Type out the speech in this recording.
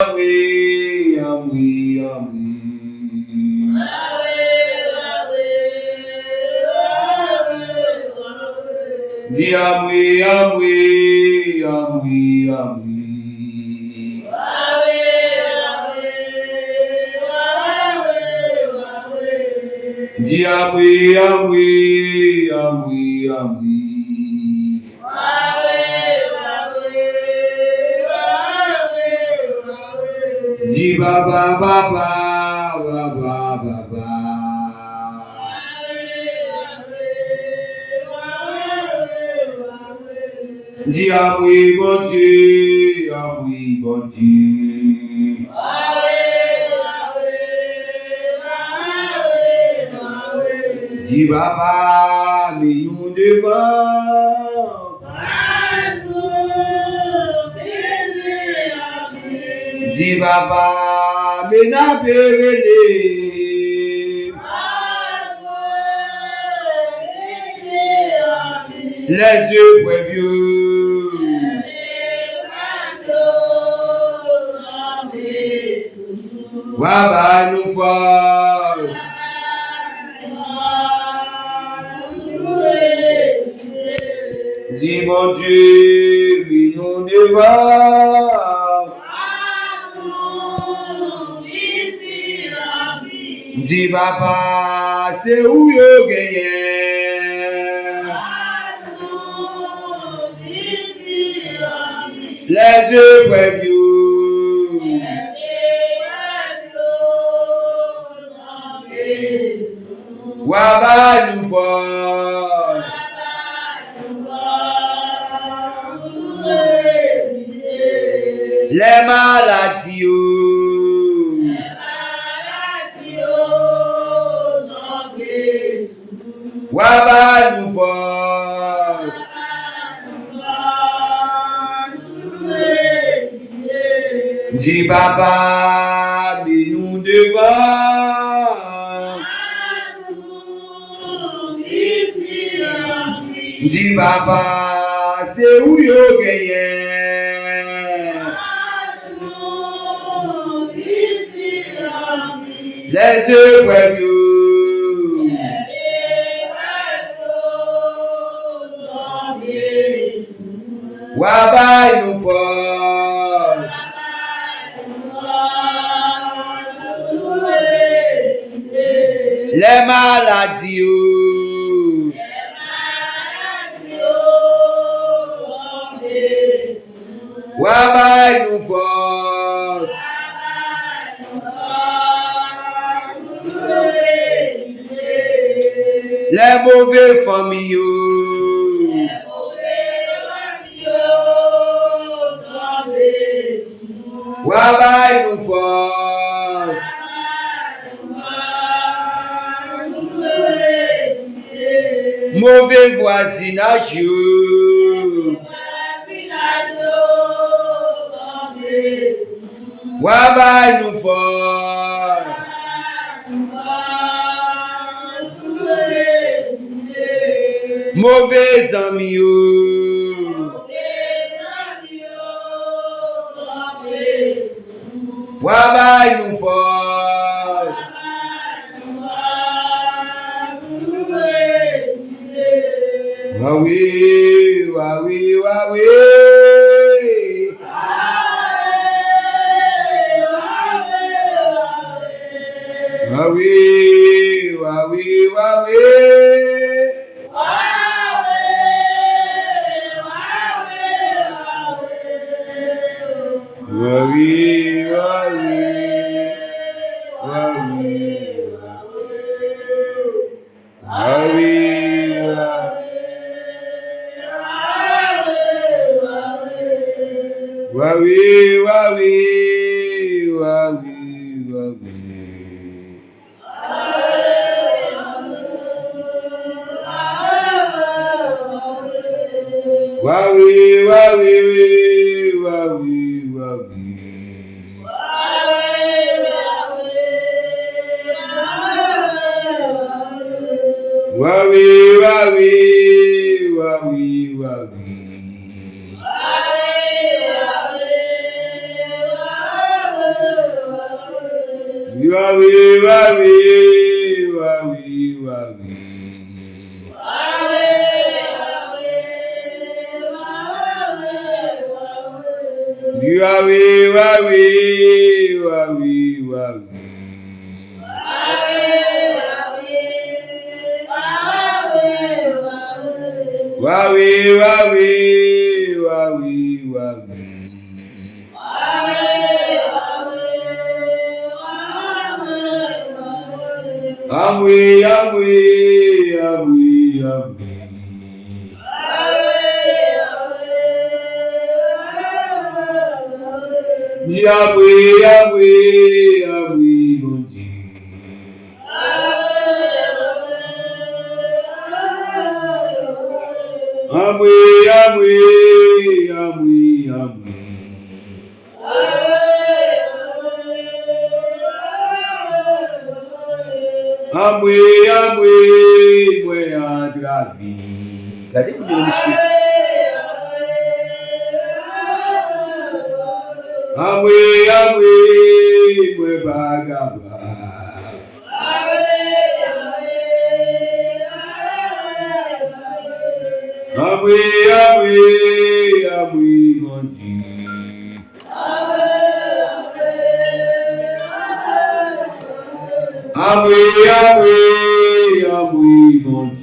Yahweh, Yahweh, Yahweh. Yahweh, Yahweh, Yahweh, Yahweh. Yahweh, Yahweh, Yahweh, Yahweh. Baba, Baba, Baba, Baba. Yahweh, bon Dieu, Yahweh, bon Dieu. Baba, mais nous devons. Baba, mais n'a les yeux prévieux. Baba, nous force. Dis mon Dieu, mais nous devons. Dis Baba, c'est où yo gagné. Les yeux prévieux. Baba, nous force. Les maladies. Baba, nous force. Dis Baba, mais nous devons. Dis Baba, c'est où yo gagné. Les yeux prévieux. Baba, nous force. Les maladies. Baba, nous force. Les mauvais familles. Baba, nous force. Mauvais voisinage. Baba, nous force. Mauvais amis. Baba, nous force. Waouh, waouh, waouh. Waouh, waouh, Yahweh, Yahweh, Yahweh. Yahweh, Yahweh, Yahweh. Yahweh, Yahweh, Yahweh. Yahweh, Yahweh, Yahweh. Yahweh, Yahweh, Yahweh, mon Dieu. Yahweh, Yahweh, Yahweh, Yahweh. Yahweh, Yahweh, moi à la vie. Regardez, vous le monsieur. Yahweh, Yahweh, moi bagaba. Yahweh, Yahweh, Yahweh, mon Dieu. Yahweh, Yahweh, Yahweh, mon Dieu.